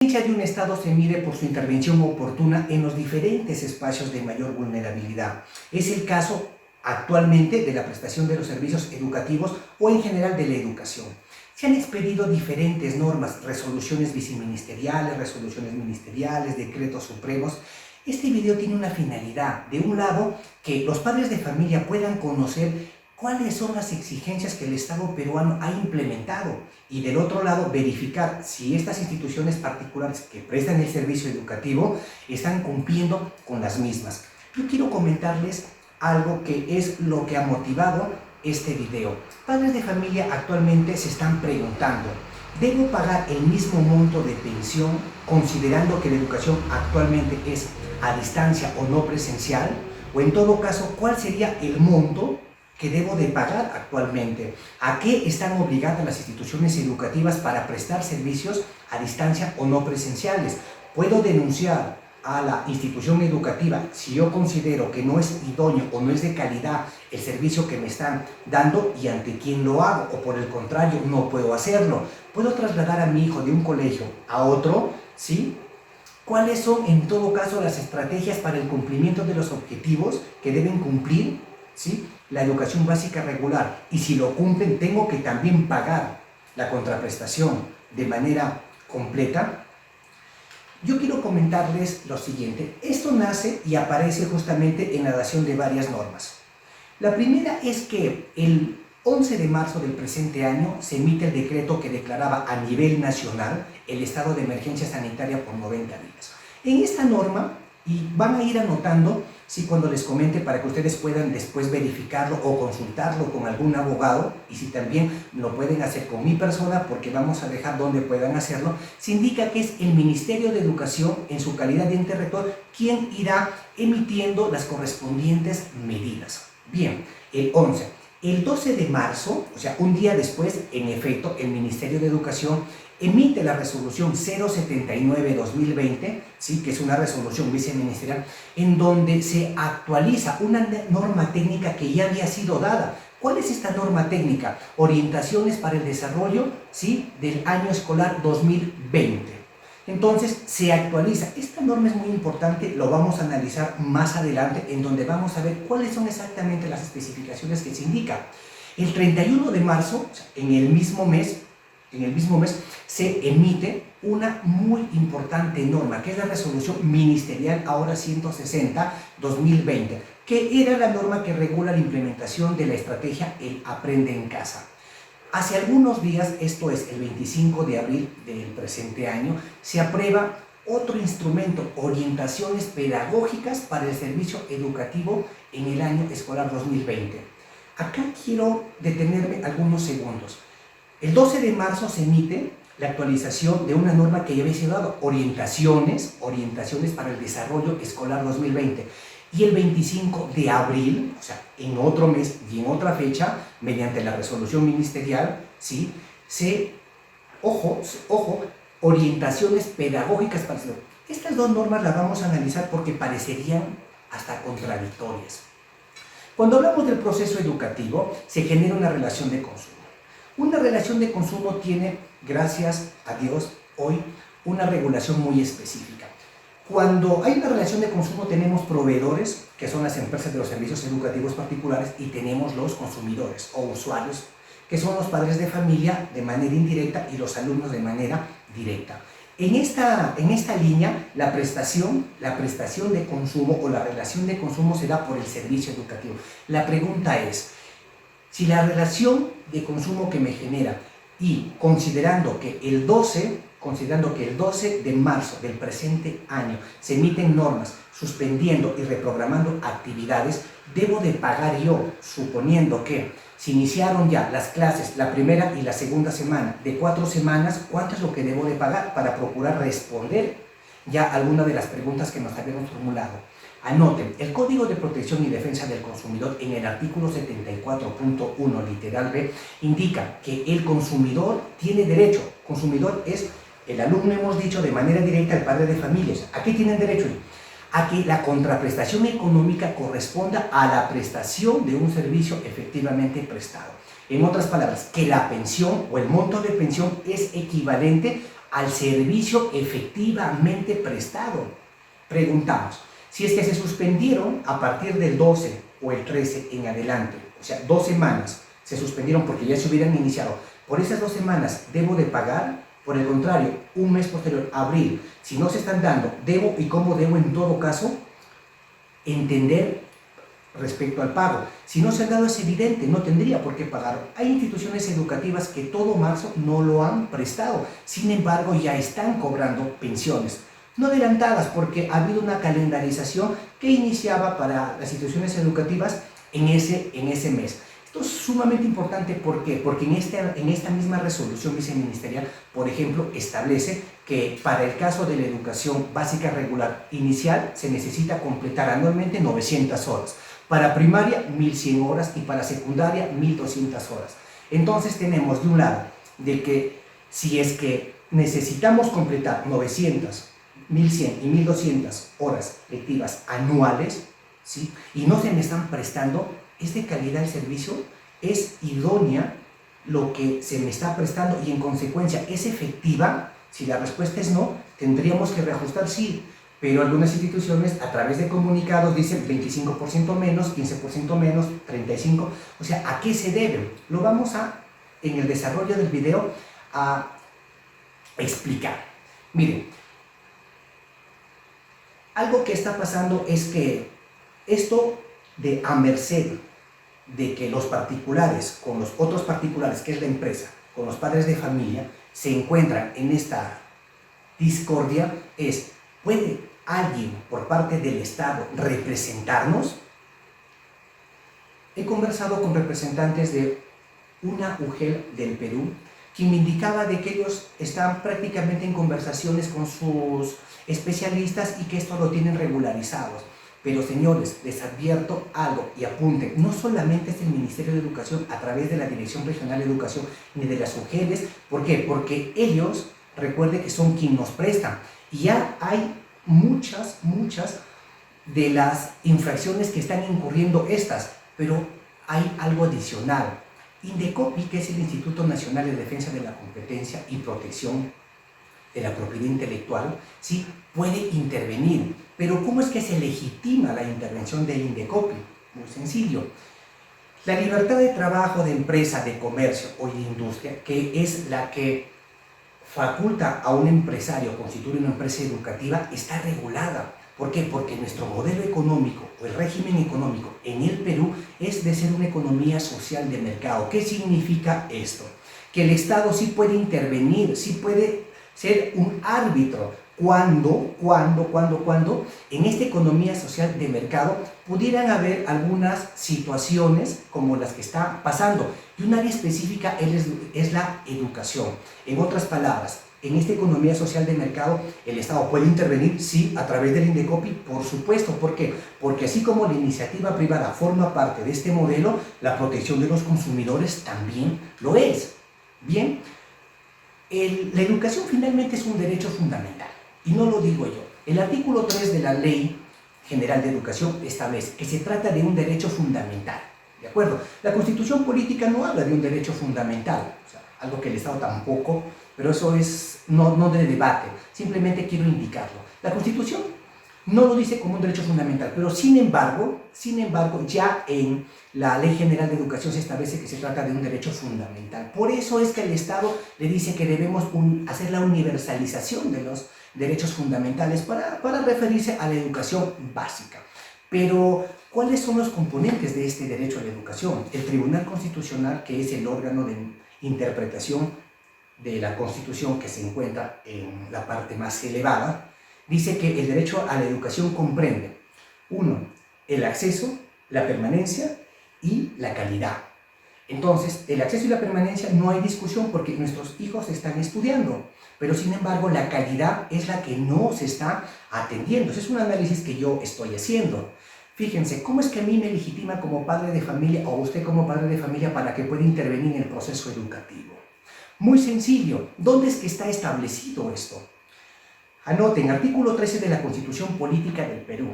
La eficiencia de un Estado se mide por su intervención oportuna en los diferentes espacios de mayor vulnerabilidad. Es el caso actualmente de la prestación de los servicios educativos o en general de la educación. Se han expedido diferentes normas, resoluciones viceministeriales, resoluciones ministeriales, decretos supremos. Este video tiene una finalidad, de un lado, que los padres de familia puedan conocer cuáles son las exigencias que el Estado peruano ha implementado y del otro lado verificar si estas instituciones particulares que prestan el servicio educativo están cumpliendo con las mismas. Yo quiero comentarles algo que es lo que ha motivado este video. Padres de familia actualmente se están preguntando, ¿debo pagar el mismo monto de pensión considerando que la educación actualmente es a distancia o no presencial? O en todo caso, ¿cuál sería el monto que debo de pagar actualmente? ¿A qué están obligadas las instituciones educativas para prestar servicios a distancia o no presenciales? ¿Puedo denunciar a la institución educativa si yo considero que no es idóneo o no es de calidad el servicio que me están dando y ante quién lo hago? O por el contrario, no puedo hacerlo. ¿Puedo trasladar a mi hijo de un colegio a otro? ¿Sí? ¿Cuáles son en todo caso las estrategias para el cumplimiento de los objetivos que deben cumplir, ¿sí?, la educación básica regular? Y si lo cumplen, tengo que también pagar la contraprestación de manera completa. Yo quiero comentarles lo siguiente. Esto nace y aparece justamente en la dación de varias normas. La primera es que el 11 de marzo del presente año se emite el decreto que declaraba a nivel nacional el estado de emergencia sanitaria por 90 días. En esta norma, y van a ir anotando, sí, cuando les comente para que ustedes puedan después verificarlo o consultarlo con algún abogado, y si también lo pueden hacer con mi persona, porque vamos a dejar donde puedan hacerlo, se indica que es el Ministerio de Educación, en su calidad de ente rector, quien irá emitiendo las correspondientes medidas. Bien, el 11. El 12 de marzo, o sea, un día después, en efecto, el Ministerio de Educación emite la resolución 079-2020, ¿sí?, que es una resolución viceministerial, en donde se actualiza una norma técnica que ya había sido dada. ¿Cuál es esta norma técnica? Orientaciones para el desarrollo, ¿sí?, del año escolar 2020. Entonces se actualiza. Esta norma es muy importante, lo vamos a analizar más adelante, en donde vamos a ver cuáles son exactamente las especificaciones que se indican. El 31 de marzo, o sea, en el mismo mes, se emite una muy importante norma, que es la resolución ministerial ahora 160-2020, que era la norma que regula la implementación de la estrategia El Aprende en Casa. Hace algunos días, esto es el 25 de abril del presente año, se aprueba otro instrumento, orientaciones pedagógicas para el servicio educativo en el año escolar 2020. Acá quiero detenerme algunos segundos. El 12 de marzo se emite la actualización de una norma que ya había sido dada, orientaciones para el desarrollo escolar 2020. Y el 25 de abril, o sea, en otro mes y en otra fecha, mediante la resolución ministerial, ¿sí?, orientaciones pedagógicas para el desarrollo. Estas dos normas las vamos a analizar porque parecerían hasta contradictorias. Cuando hablamos del proceso educativo, se genera una relación de consumo. Una relación de consumo tiene, gracias a Dios, hoy una regulación muy específica. Cuando hay una relación de consumo tenemos proveedores, que son las empresas de los servicios educativos particulares, y tenemos los consumidores o usuarios, que son los padres de familia de manera indirecta y los alumnos de manera directa. En esta línea, la prestación de consumo o la relación de consumo se da por el servicio educativo. La pregunta es, si la relación de consumo que me genera, y considerando que el 12 de marzo del presente año se emiten normas suspendiendo y reprogramando actividades, debo de pagar yo, suponiendo que se iniciaron ya las clases la primera y la segunda semana de 4 semanas, ¿cuánto es lo que debo de pagar para procurar responder ya alguna de las preguntas que nos habíamos formulado? Anoten, el Código de Protección y Defensa del Consumidor en el artículo 74.1, literal B, indica que el consumidor tiene derecho. Consumidor es el alumno, hemos dicho de manera directa, el padre de familias. ¿A qué tienen derecho? A que la contraprestación económica corresponda a la prestación de un servicio efectivamente prestado. En otras palabras, que la pensión o el monto de pensión es equivalente al servicio efectivamente prestado. Preguntamos, si es que se suspendieron a partir del 12 o el 13 en adelante, o sea, 2 semanas se suspendieron porque ya se hubieran iniciado, por esas 2 semanas debo de pagar. Por el contrario, un mes posterior, abril, si no se están dando, debo, y cómo debo en todo caso entender respecto al pago. Si no se han dado, es evidente, no tendría por qué pagar. Hay instituciones educativas que todo marzo no lo han prestado, sin embargo ya están cobrando pensiones. No adelantadas, porque ha habido una calendarización que iniciaba para las instituciones educativas en ese mes. Esto es sumamente importante, ¿por qué? Porque en esta misma resolución viceministerial, por ejemplo, establece que para el caso de la educación básica regular inicial se necesita completar anualmente 900 horas, para primaria 1100 horas y para secundaria 1200 horas. Entonces tenemos de un lado de que si es que necesitamos completar 900, 1100 y 1200 horas lectivas anuales, ¿sí? Y no se me están prestando, ¿es de calidad el servicio? ¿Es idónea lo que se me está prestando y en consecuencia es efectiva? Si la respuesta es no, tendríamos que reajustar, sí, pero algunas instituciones a través de comunicados dicen 25% menos, 15% menos, 35%, o sea, ¿a qué se debe? Lo vamos en el desarrollo del video, a explicar. Miren, algo que está pasando es que esto de a merced de que los particulares con los otros particulares, que es la empresa, con los padres de familia, se encuentran en esta discordia, ¿puede alguien por parte del Estado representarnos? He conversado con representantes de una UGEL del Perú, quien me indicaba de que ellos están prácticamente en conversaciones con sus especialistas y que esto lo tienen regularizados. Pero señores, les advierto algo y apunten, no solamente es el Ministerio de Educación a través de la Dirección Regional de Educación ni de las UGELes. ¿Por qué? Porque ellos, recuerden que son quienes nos prestan, y ya hay muchas de las infracciones que están incurriendo estas, pero hay algo adicional. INDECOPI, que es el Instituto Nacional de Defensa de la Competencia y Protección de la Propiedad Intelectual, sí puede intervenir. Pero ¿cómo es que se legitima la intervención del INDECOPI? Muy sencillo. La libertad de trabajo, de empresa, de comercio o de industria, que es la que faculta a un empresario constituir una empresa educativa, está regulada. ¿Por qué? Porque nuestro modelo económico o el régimen económico en el Perú es de ser una economía social de mercado. ¿Qué significa esto? Que el Estado sí puede intervenir, sí puede ser un árbitro cuando en esta economía social de mercado pudieran haber algunas situaciones como las que está pasando. Y un área específica es la educación. En otras palabras, en esta economía social de mercado, el Estado puede intervenir, sí, a través del INDECOPI, por supuesto. ¿Por qué? Porque así como la iniciativa privada forma parte de este modelo, la protección de los consumidores también lo es. Bien, la educación finalmente es un derecho fundamental, y no lo digo yo. El artículo 3 de la Ley General de Educación establece que se trata de un derecho fundamental, ¿de acuerdo? La Constitución Política no habla de un derecho fundamental, o sea, algo que el Estado tampoco, pero eso es no de debate, simplemente quiero indicarlo. La Constitución no lo dice como un derecho fundamental, pero sin embargo, ya en la Ley General de Educación se establece que se trata de un derecho fundamental. Por eso es que el Estado le dice que debemos hacer la universalización de los derechos fundamentales para referirse a la educación básica. Pero, ¿cuáles son los componentes de este derecho a la educación? El Tribunal Constitucional, que es el órgano de interpretación de la Constitución que se encuentra en la parte más elevada, dice que el derecho a la educación comprende: 1. El acceso, la permanencia y la calidad. Entonces, el acceso y la permanencia no hay discusión porque nuestros hijos están estudiando, pero sin embargo la calidad es la que no se está atendiendo. Ese es un análisis que yo estoy haciendo. Fíjense, ¿cómo es que a mí me legitima como padre de familia o usted como padre de familia para que pueda intervenir en el proceso educativo? Muy sencillo. ¿Dónde es que está establecido esto? Anoten, artículo 13 de la Constitución Política del Perú.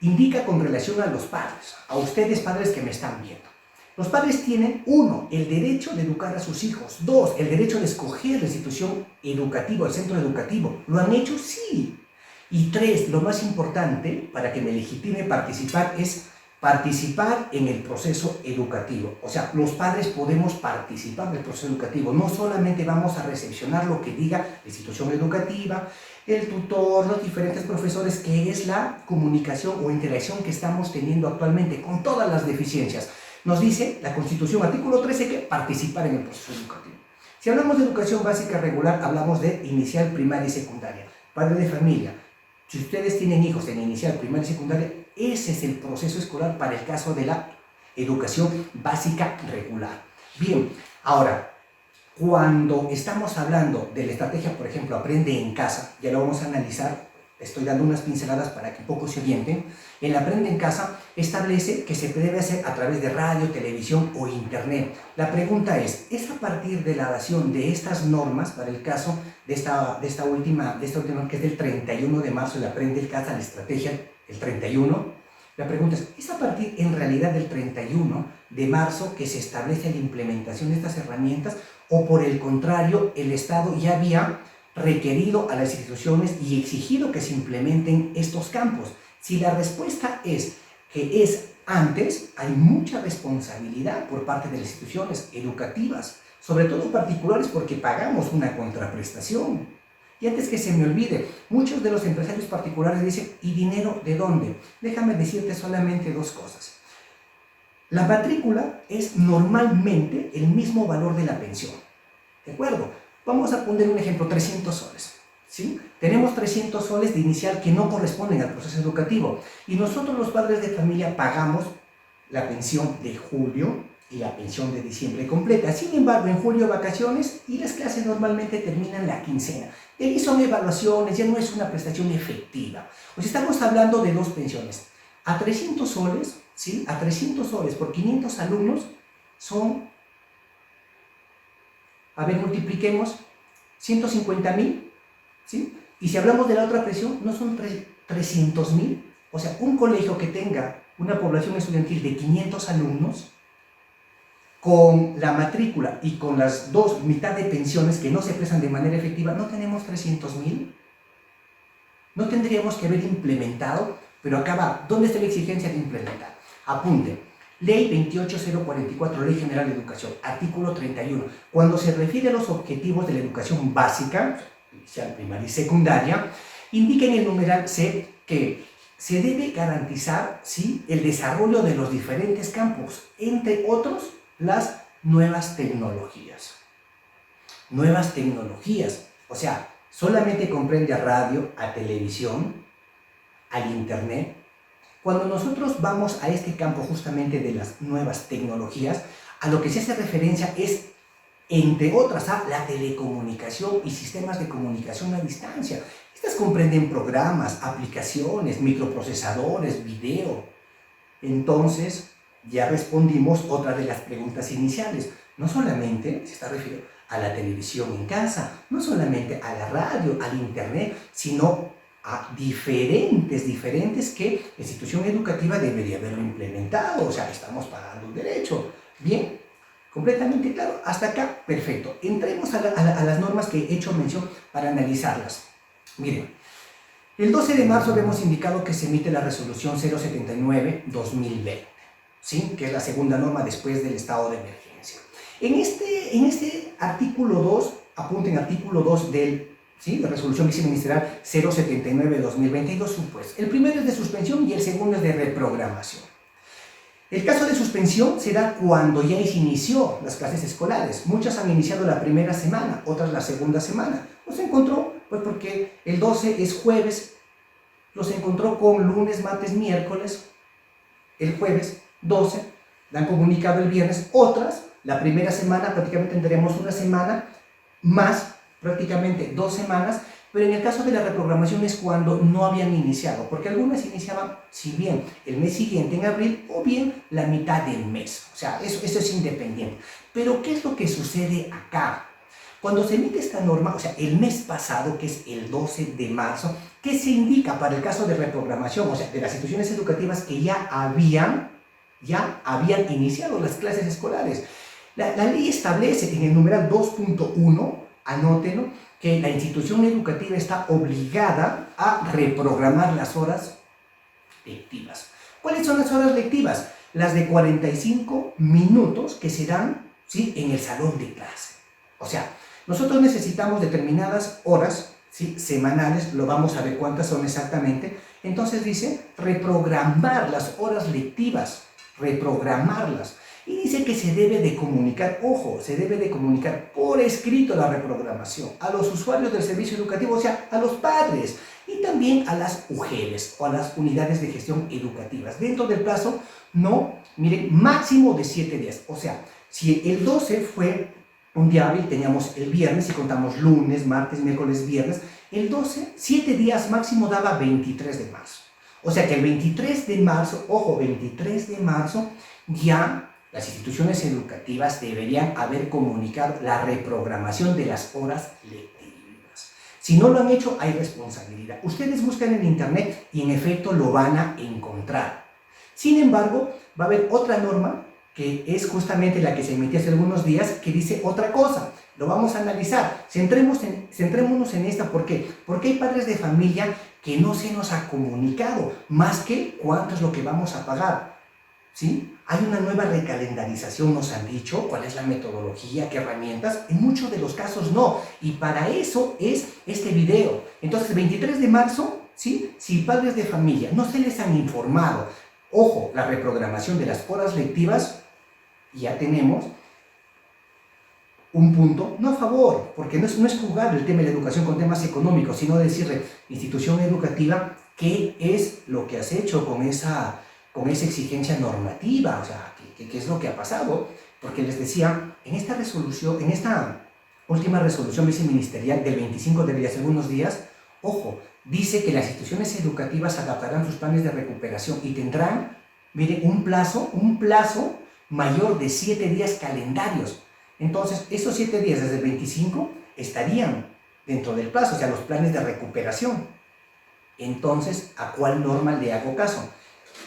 Indica con relación a los padres, a ustedes padres que me están viendo. Los padres tienen, uno, el derecho de educar a sus hijos. Dos, el derecho de escoger la institución educativa, el centro educativo. ¿Lo han hecho? Sí. Y tres, lo más importante para que me legitime participar es participar en el proceso educativo. O sea, los padres podemos participar del proceso educativo. No solamente vamos a recepcionar lo que diga la institución educativa, el tutor, los diferentes profesores, que es la comunicación o interacción que estamos teniendo actualmente con todas las deficiencias. Nos dice la Constitución, artículo 13, que participar en el proceso educativo. Si hablamos de educación básica regular, hablamos de inicial, primaria y secundaria. Padre de familia, si ustedes tienen hijos en inicial, primaria y secundaria, ese es el proceso escolar para el caso de la educación básica regular. Bien, ahora, cuando estamos hablando de la estrategia, por ejemplo, Aprende en Casa, ya lo vamos a analizar, estoy dando unas pinceladas para que un poco se orienten. El Aprende en Casa establece que se debe hacer a través de radio, televisión o internet. La pregunta ¿es a partir de la dación de estas normas, para el caso de esta última, que es del 31 de marzo, el Aprende en Casa, la estrategia, el 31? La pregunta ¿es a partir en realidad del 31 de marzo que se establece la implementación de estas herramientas, o por el contrario, el Estado ya había requerido a las instituciones y exigido que se implementen estos campos? Si la respuesta es que es antes, hay mucha responsabilidad por parte de las instituciones educativas, sobre todo particulares, porque pagamos una contraprestación. Y antes que se me olvide, muchos de los empresarios particulares dicen, ¿y dinero de dónde? Déjame decirte solamente dos cosas. La matrícula es normalmente el mismo valor de la pensión, ¿de acuerdo? Vamos a poner un ejemplo, 300 soles, ¿sí? Tenemos 300 soles de inicial que no corresponden al proceso educativo, y nosotros los padres de familia pagamos la pensión de julio y la pensión de diciembre completa. Sin embargo, en julio vacaciones y las clases normalmente terminan la quincena. De ahí son evaluaciones, ya no es una prestación efectiva. Pues estamos hablando de dos pensiones. A 300 soles, ¿sí? A 300 soles por 500 alumnos son, a ver, multipliquemos, 150,000, ¿sí? Y si hablamos de la otra pensión, ¿no son 300,000? O sea, un colegio que tenga una población estudiantil de 500 alumnos, con la matrícula y con las dos mitad de pensiones que no se prestan de manera efectiva, ¿no tenemos 300,000? No tendríamos que haber implementado, pero acá va, ¿dónde está la exigencia de implementar? Apunte, Ley 28044, Ley General de Educación, artículo 31. Cuando se refiere a los objetivos de la educación básica, inicial, primaria y secundaria, indica en el numeral C que se debe garantizar, ¿sí?, el desarrollo de los diferentes campos, entre otros, las nuevas tecnologías. Nuevas tecnologías, o sea, solamente comprende a radio, a televisión, al internet. Cuando nosotros vamos a este campo justamente de las nuevas tecnologías, a lo que se hace referencia es, entre otras, a la telecomunicación y sistemas de comunicación a distancia. Estas comprenden programas, aplicaciones, microprocesadores, video. Entonces, ya respondimos otra de las preguntas iniciales. No solamente se está refiriendo a la televisión en casa, no solamente a la radio, al internet, sino a diferentes que la institución educativa debería haberlo implementado. O sea, estamos pagando un derecho. Bien, completamente claro. Hasta acá, perfecto. Entremos a las normas que he hecho mención para analizarlas. Miren, el 12 de marzo habíamos indicado que se emite la resolución 079-2020, ¿sí?, que es la segunda norma después del estado de emergencia. En este artículo 2, apunten artículo 2 de resolución viceministerial 079-2020, hay dos supuestos. El primero es de suspensión y el segundo es de reprogramación. El caso de suspensión se da cuando ya se inició las clases escolares. Muchas han iniciado la primera semana, otras la segunda semana. ¿Los encontró? Pues porque el 12 es jueves, los encontró con lunes, martes, miércoles, el jueves 12, dan comunicado el viernes. Otras, la primera semana prácticamente tendremos una semana más, prácticamente 2 semanas, pero en el caso de la reprogramación es cuando no habían iniciado, porque algunas iniciaban, si bien el mes siguiente en abril, o bien la mitad del mes. O sea, eso es independiente. Pero ¿qué es lo que sucede acá? Cuando se emite esta norma, o sea, el mes pasado, que es el 12 de marzo, ¿qué se indica para el caso de reprogramación? O sea, de las instituciones educativas que ya habían ya habían iniciado las clases escolares. La ley establece en el numeral 2.1, anótenlo, que la institución educativa está obligada a reprogramar las horas lectivas. ¿Cuáles son las horas lectivas? Las de 45 minutos que se dan, ¿sí?, en el salón de clase. O sea, nosotros necesitamos determinadas horas, ¿sí?, semanales, lo vamos a ver cuántas son exactamente. Entonces dice reprogramar las horas lectivas, reprogramarlas. Y dice que se debe de comunicar, ojo, se debe de comunicar por escrito la reprogramación a los usuarios del servicio educativo, o sea, a los padres, y también a las UGELs o a las unidades de gestión educativas. Dentro del plazo, no, miren, máximo de 7 días. O sea, si el 12 fue un día hábil, teníamos el viernes, si contamos lunes, martes, miércoles, viernes, el 12, 7 días máximo daba 23 de marzo. O sea que el 23 de marzo, ojo, 23 de marzo, ya las instituciones educativas deberían haber comunicado la reprogramación de las horas lectivas. Si no lo han hecho, hay responsabilidad. Ustedes buscan en internet y en efecto lo van a encontrar. Sin embargo, va a haber otra norma que es justamente la que se emitió hace algunos días, que dice otra cosa. Lo vamos a analizar. Centrémonos en esta. ¿Por qué? Porque hay padres de familia que no se nos ha comunicado más que cuánto es lo que vamos a pagar. ¿Sí? Hay una nueva recalendarización, nos han dicho, cuál es la metodología, qué herramientas. En muchos de los casos no. Y para eso es este video. Entonces, el 23 de marzo, ¿sí?, si padres de familia no se les han informado, ojo, la reprogramación de las horas lectivas, ya tenemos un punto no a favor, porque no es jugar el tema de la educación con temas económicos, sino decirle, institución educativa, ¿qué es lo que has hecho con esa exigencia normativa? O sea, ¿qué es lo que ha pasado? Porque les decía, en esta resolución, en esta última resolución viceministerial del 25 de hace algunos días, ojo, dice que las instituciones educativas adaptarán sus planes de recuperación y tendrán, mire, un plazo mayor de 7 días calendarios. Entonces, esos 7 días desde el 25 estarían dentro del plazo, o sea, los planes de recuperación. Entonces, ¿a cuál norma le hago caso?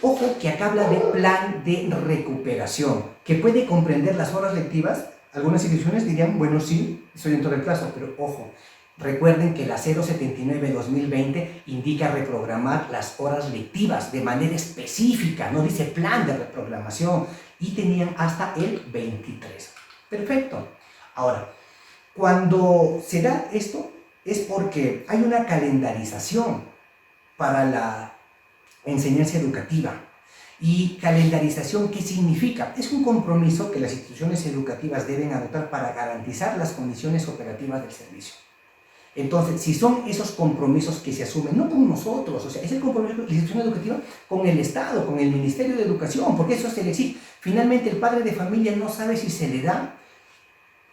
Ojo que acá habla de plan de recuperación, que puede comprender las horas lectivas. Algunas instituciones dirían, bueno, sí, estoy dentro del plazo, pero ojo, recuerden que la 079-2020 indica reprogramar las horas lectivas de manera específica, no dice plan de reprogramación, y tenían hasta el 23. Perfecto. Ahora, cuando se da esto, es porque hay una calendarización para la enseñanza educativa. ¿Y calendarización qué significa? Es un compromiso que las instituciones educativas deben adoptar para garantizar las condiciones operativas del servicio. Entonces, si son esos compromisos que se asumen, no con nosotros, o sea, es el compromiso de la institución educativa con el Estado, con el Ministerio de Educación, porque eso se le exige. Finalmente, el padre de familia no sabe si se le da,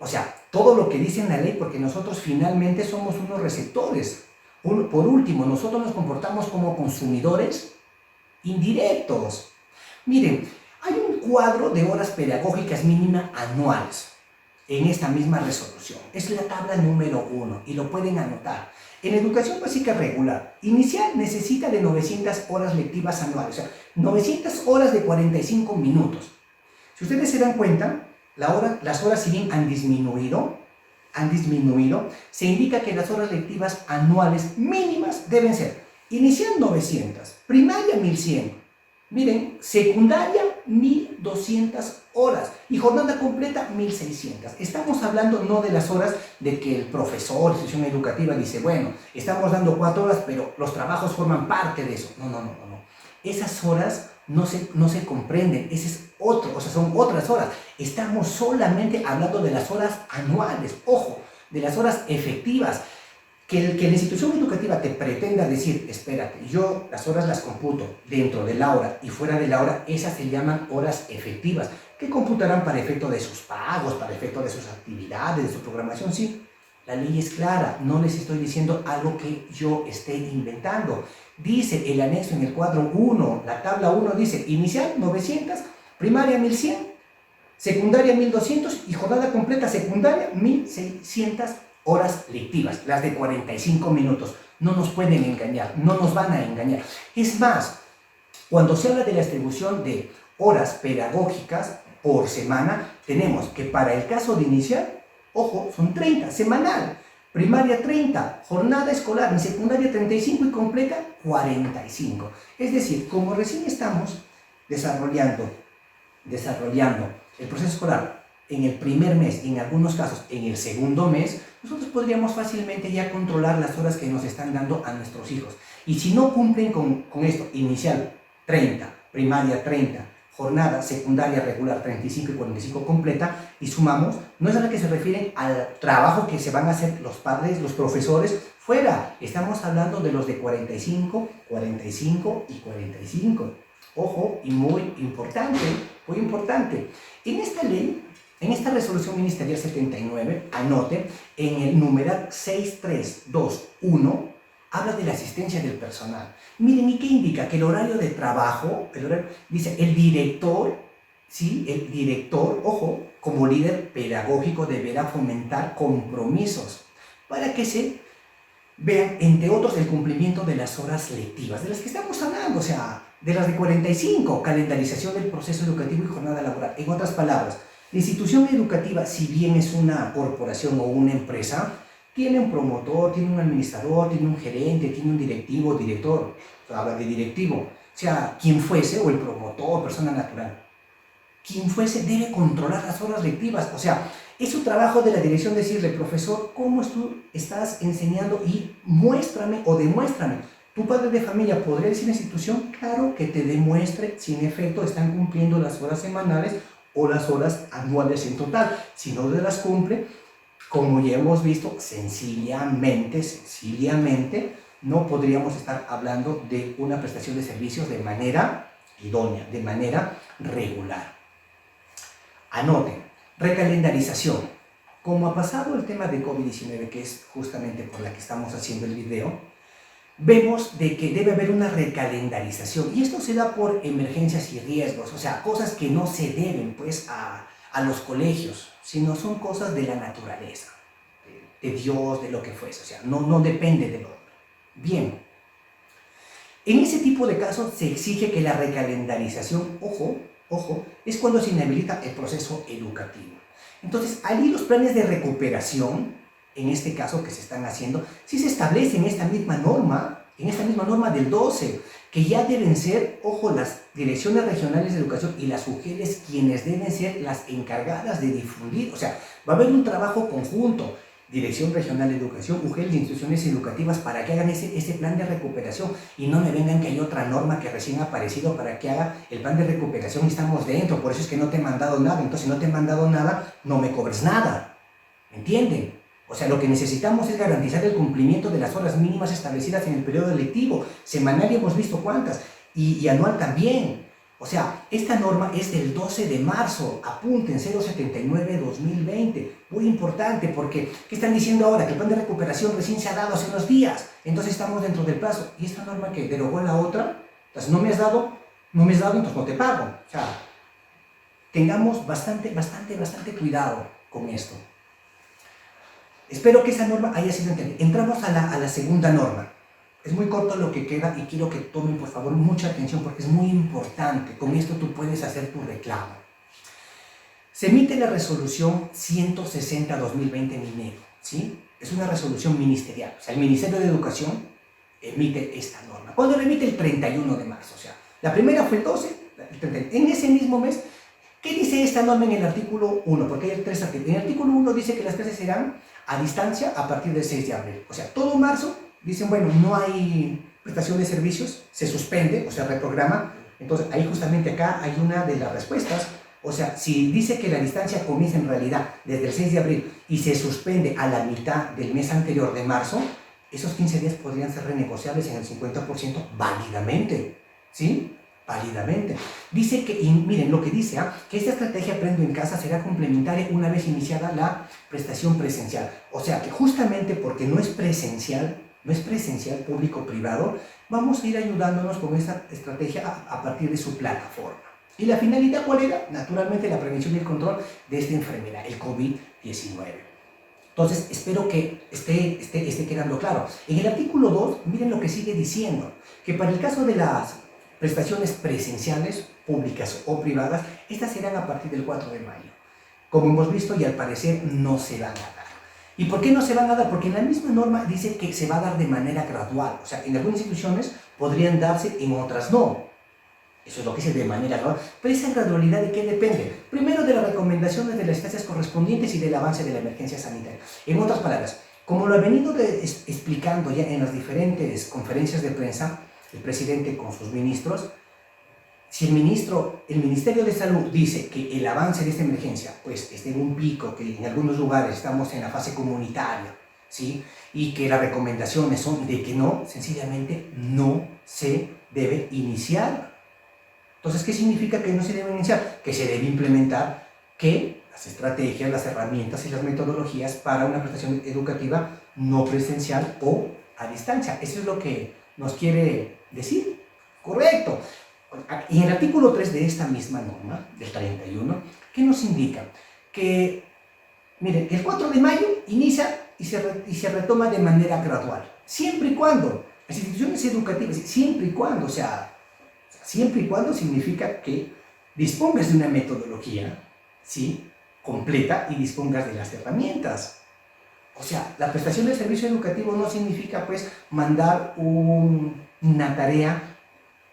o sea, todo lo que dice en la ley, porque nosotros finalmente somos unos receptores. Por último, nosotros nos comportamos como consumidores indirectos. Miren, hay un cuadro de horas pedagógicas mínimas anuales en esta misma resolución. Es la tabla número 1 y lo pueden anotar. En educación básica regular, inicial necesita de 900 horas lectivas anuales, o sea, 900 horas de 45 minutos. Si ustedes se dan cuenta, las horas si bien han disminuido, se indica que las horas lectivas anuales mínimas deben ser inicial 900, primaria 1100, miren, secundaria 1200 horas y jornada completa 1600. Estamos hablando no de las horas de que el profesor, institución educativa dice, bueno, estamos dando 4 horas, pero los trabajos forman parte de eso. No. Esas horas no se comprenden, ese es otro, o sea, son otras horas. Estamos solamente hablando de las horas anuales, ojo, de las horas efectivas. Que la institución educativa te pretenda decir, espérate, yo las horas las computo dentro de la hora y fuera de la hora, esas se llaman horas efectivas, que computarán para efecto de sus pagos, para efecto de sus actividades, de su programación, sí. La ley es clara, no les estoy diciendo algo que yo esté inventando. Dice el anexo en el cuadro 1, la tabla 1 dice, inicial 900, primaria 1100, secundaria 1200 y jornada completa secundaria 1600 horas lectivas, las de 45 minutos. No nos pueden engañar, no nos van a engañar. Es más, cuando se habla de la distribución de horas pedagógicas por semana, tenemos que para el caso de inicial, ojo, son 30, semanal, primaria 30, jornada escolar, en secundaria 35 y completa 45. Es decir, como recién estamos desarrollando el proceso escolar en el primer mes y en algunos casos en el segundo mes, nosotros podríamos fácilmente ya controlar las horas que nos están dando a nuestros hijos. Y si no cumplen con esto, inicial 30, primaria 30, jornada secundaria regular 35 y 45 completa, y sumamos, no es a lo que se refieren al trabajo que se van a hacer los padres, los profesores, fuera. Estamos hablando de los de 45, 45 y 45. Ojo, y muy importante, muy importante. En esta ley, en esta resolución ministerial 79, anote, en el numeral 6321, habla de la asistencia del personal. Miren, ¿y qué indica? Que el horario de trabajo, dice, el director, ¿sí? El director, ojo, como líder pedagógico deberá fomentar compromisos para que se vean, entre otros, el cumplimiento de las horas lectivas, de las que estamos hablando, o sea, de las de 45, calendarización del proceso educativo y jornada laboral. En otras palabras, la institución educativa, si bien es una corporación o una empresa, tiene un promotor, tiene un administrador, tiene un gerente, tiene un directivo, director, o sea, habla de directivo, o sea, quien fuese, o el promotor, persona natural, quien fuese debe controlar las horas lectivas, o sea, es su trabajo de la dirección decirle, profesor, ¿cómo tú estás enseñando? Y muéstrame o demuéstrame. Tu padre de familia podría decir a la institución, claro, que te demuestre si en efecto están cumpliendo las horas semanales o las horas anuales en total. Si no las cumple, como ya hemos visto, sencillamente, no podríamos estar hablando de una prestación de servicios de manera idónea, de manera regular. Anoten, recalendarización. Como ha pasado el tema de COVID-19, que es justamente por la que estamos haciendo el video, vemos de que debe haber una recalendarización. Y esto se da por emergencias y riesgos, o sea, cosas que no se deben pues a los colegios, sino son cosas de la naturaleza, de Dios, de lo que fuese, o sea, no depende del hombre. Bien, en ese tipo de casos se exige que la recalendarización, ojo, es cuando se inhabilita el proceso educativo. Entonces, allí los planes de recuperación, en este caso que se están haciendo, sí se establece en esta misma norma del 12, que ya deben ser, ojo, las direcciones regionales de educación y las UGELs quienes deben ser las encargadas de difundir, o sea, va a haber un trabajo conjunto, Dirección Regional de Educación, UGEL y instituciones educativas para que hagan ese plan de recuperación y no me vengan que hay otra norma que recién ha aparecido para que haga el plan de recuperación y estamos dentro, por eso es que no te he mandado nada, entonces si no te he mandado nada, no me cobres nada, ¿me entienden? O sea, lo que necesitamos es garantizar el cumplimiento de las horas mínimas establecidas en el periodo lectivo, semanal hemos visto cuántas, y anual también. O sea, esta norma es del 12 de marzo, apunten, 079-2020, muy importante porque, ¿qué están diciendo ahora? Que el plan de recuperación recién se ha dado hace unos días, entonces estamos dentro del plazo, y esta norma que derogó la otra, entonces no me has dado, entonces no te pago. O sea, tengamos bastante cuidado con esto. Espero que esa norma haya sido entendida. Entramos a la segunda norma. Es muy corto lo que queda y quiero que tomen por favor mucha atención porque es muy importante. Con esto tú puedes hacer tu reclamo. Se emite la resolución 160-2020 en enero, ¿sí? Es una resolución ministerial. O sea, el Ministerio de Educación emite esta norma. ¿Cuándo la emite? El 31 de marzo. O sea, la primera fue el 12, el 31. En ese mismo mes, ¿qué dice esta norma en el artículo 1? Porque hay 3 artículos. En el artículo 1 dice que las clases serán a distancia a partir del 6 de abril. O sea, todo marzo dicen, bueno, no hay prestación de servicios, se suspende o se reprograma. Entonces, ahí justamente acá hay una de las respuestas. O sea, si dice que la distancia comienza en realidad desde el 6 de abril y se suspende a la mitad del mes anterior de marzo, esos 15 días podrían ser renegociables en el 50% válidamente, ¿sí? Válidamente. Dice que, y miren lo que dice, que esta estrategia Aprendo en Casa será complementaria una vez iniciada la prestación presencial. O sea, que justamente porque no es presencial público-privado, vamos a ir ayudándonos con esta estrategia a partir de su plataforma. ¿Y la finalidad cuál era? Naturalmente la prevención y el control de esta enfermedad, el COVID-19. Entonces, espero que esté quedando claro. En el artículo 2, miren lo que sigue diciendo, que para el caso de las prestaciones presenciales, públicas o privadas, estas serán a partir del 4 de mayo. Como hemos visto y al parecer no se van a dar. ¿Y por qué no se van a dar? Porque en la misma norma dice que se va a dar de manera gradual. O sea, en algunas instituciones podrían darse, en otras no. Eso es lo que dice de manera gradual. Pero esa gradualidad, ¿de qué depende? Primero, de las recomendaciones de las instancias correspondientes y del avance de la emergencia sanitaria. En otras palabras, como lo ha venido explicando ya en las diferentes conferencias de prensa, el presidente con sus ministros, si el Ministerio de Salud dice que el avance de esta emergencia pues esté en un pico, que en algunos lugares estamos en la fase comunitaria, ¿sí? Y que las recomendaciones son de que no, sencillamente no se debe iniciar. Entonces, ¿qué significa que no se debe iniciar? Que se debe implementar que las estrategias, las herramientas y las metodologías para una prestación educativa no presencial o a distancia. Eso es lo que nos quiere decir. Correcto. Y en el artículo 3 de esta misma norma, del 31, ¿qué nos indica? Que, miren, el 4 de mayo inicia y se retoma de manera gradual. Siempre y cuando las instituciones educativas, siempre y cuando, o sea, siempre y cuando significa que dispongas de una metodología, ¿sí?, completa y dispongas de las herramientas. O sea, la prestación del servicio educativo no significa, pues, mandar una tarea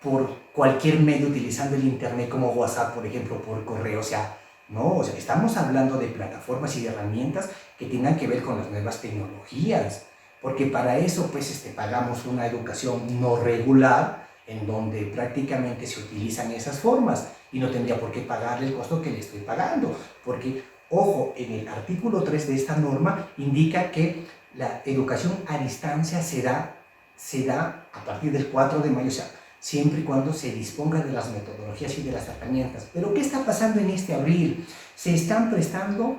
por cualquier medio utilizando el internet como WhatsApp, por ejemplo, por correo. O sea, no, o sea, estamos hablando de plataformas y de herramientas que tengan que ver con las nuevas tecnologías, porque para eso, pues, pagamos una educación no regular, en donde prácticamente se utilizan esas formas y no tendría por qué pagarle el costo que le estoy pagando, porque, ojo, en el artículo 3 de esta norma indica que la educación a distancia se da a partir del 4 de mayo, o sea, siempre y cuando se disponga de las metodologías y de las herramientas. Pero ¿qué está pasando en este abril? Se están prestando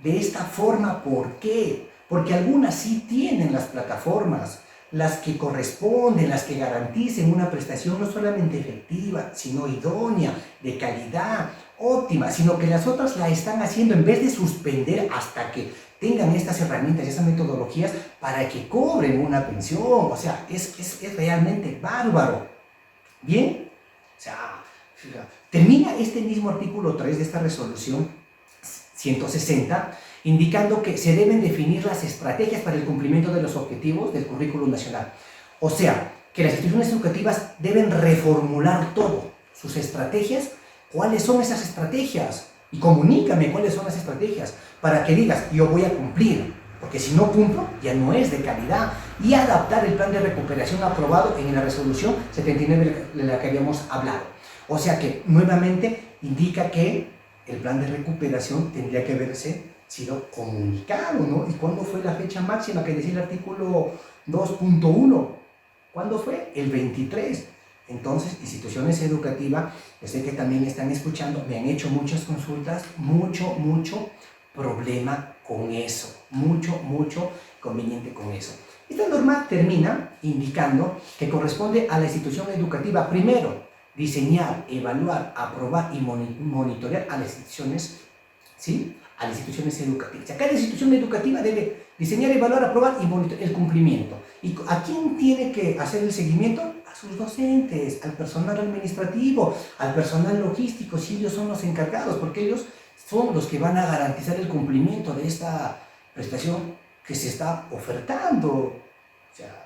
de esta forma. ¿Por qué? Porque algunas sí tienen las plataformas, las que corresponden, las que garanticen una prestación no solamente efectiva, sino idónea, de calidad, óptima, sino que las otras la están haciendo en vez de suspender hasta que tengan estas herramientas y estas metodologías para que cobren una pensión. O sea, es realmente bárbaro. Bien, o sea, termina este mismo artículo 3 de esta resolución 160, indicando que se deben definir las estrategias para el cumplimiento de los objetivos del currículum nacional. O sea, que las instituciones educativas deben reformular todo, sus estrategias. ¿Cuáles son esas estrategias? Y comunícame cuáles son las estrategias, para que digas, yo voy a cumplir, porque si no cumplo, ya no es de calidad. Y adaptar el plan de recuperación aprobado en la resolución 79 de la que habíamos hablado. O sea que, nuevamente, indica que el plan de recuperación tendría que haberse sido comunicado, ¿no? ¿Y cuándo fue la fecha máxima que decía el artículo 2.1? ¿Cuándo fue? El 23. Entonces, instituciones educativas, yo sé que también están escuchando, me han hecho muchas consultas, mucho problema con eso, mucho conveniente con eso. Esta norma termina indicando que corresponde a la institución educativa, primero, diseñar, evaluar, aprobar y monitorear a las instituciones, ¿sí?, a las instituciones educativas. O sea, cada institución educativa debe diseñar, evaluar, aprobar y monitorear el cumplimiento. ¿Y a quién tiene que hacer el seguimiento? A sus docentes, al personal administrativo, al personal logístico, si ellos son los encargados, porque ellos son los que van a garantizar el cumplimiento de esta prestación que se está ofertando. O sea,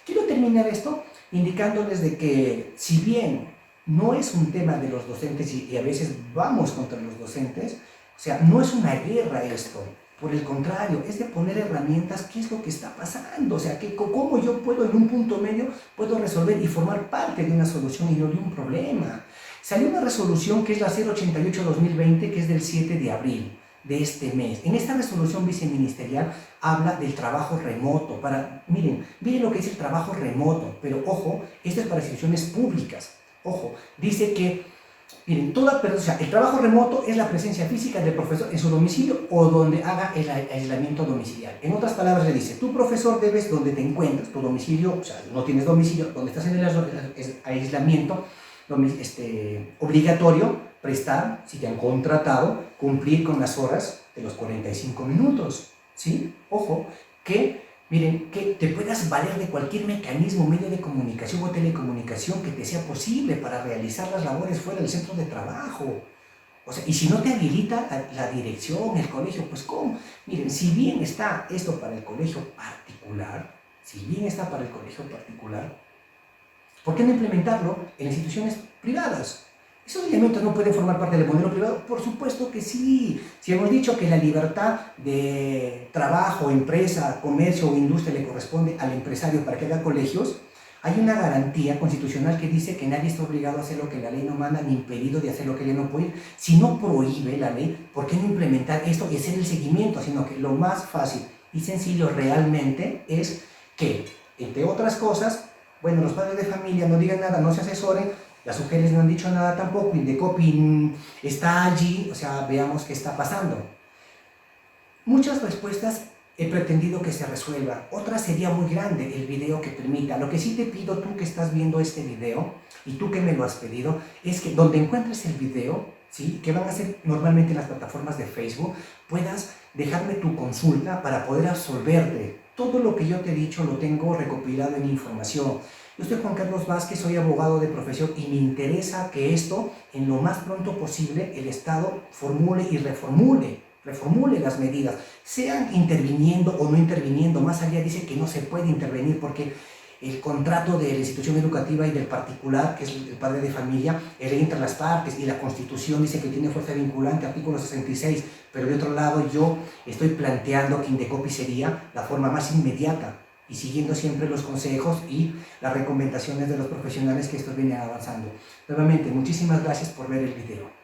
Quiero terminar esto indicándoles de que, si bien no es un tema de los docentes y a veces vamos contra los docentes, o sea, no es una guerra esto. Por el contrario, es de poner herramientas, qué es lo que está pasando, o sea, cómo yo puedo en un punto medio, puedo resolver y formar parte de una solución y no de un problema. Salió una resolución que es la 088-2020, que es del 7 de abril de este mes. En esta resolución viceministerial habla del trabajo remoto. Miren lo que es el trabajo remoto, pero ojo, esto es para instituciones públicas. Ojo, dice que, miren, el trabajo remoto es la presencia física del profesor en su domicilio o donde haga el aislamiento domiciliario. En otras palabras, le dice, tu profesor debes donde te encuentras, tu domicilio, o sea, no tienes domicilio, donde estás en el aislamiento obligatorio, prestar, si te han contratado, cumplir con las horas de los 45 minutos, ¿sí? Ojo, que Miren, que te puedas valer de cualquier mecanismo, medio de comunicación o telecomunicación que te sea posible para realizar las labores fuera del centro de trabajo. O sea, y si no te habilita la dirección, el colegio, pues ¿cómo? Miren, si bien está esto para el colegio particular, si bien está para el colegio particular, ¿por qué no implementarlo en instituciones privadas? ¿Esos elementos no pueden formar parte del modelo privado? Por supuesto que sí. Si hemos dicho que la libertad de trabajo, empresa, comercio o industria le corresponde al empresario para que haga colegios, hay una garantía constitucional que dice que nadie está obligado a hacer lo que la ley no manda ni impedido de hacer lo que ella no puede. Si no prohíbe la ley, ¿por qué no implementar esto y hacer el seguimiento? Sino que lo más fácil y sencillo realmente es que, entre otras cosas, bueno, los padres de familia no digan nada, no se asesoren, las mujeres no han dicho nada tampoco, Indecopi está allí, o sea, veamos qué está pasando. Muchas respuestas he pretendido que se resuelva, otra sería muy grande el video que permita. Lo que sí te pido, tú que estás viendo este video y tú que me lo has pedido, es que donde encuentres el video, ¿sí?, que van a ser normalmente las plataformas de Facebook, puedas dejarme tu consulta para poder absolverte. Todo lo que yo te he dicho lo tengo recopilado en información. Yo soy Juan Carlos Vázquez, soy abogado de profesión y me interesa que esto, en lo más pronto posible, el Estado formule y reformule las medidas, sean interviniendo o no interviniendo. Más allá dice que no se puede intervenir porque el contrato de la institución educativa y del particular, que es el padre de familia, es ley entre las partes y la Constitución dice que tiene fuerza vinculante, artículo 66, pero de otro lado yo estoy planteando que Indecopi sería la forma más inmediata y siguiendo siempre los consejos y las recomendaciones de los profesionales que estos vienen avanzando. Nuevamente, muchísimas gracias por ver el video.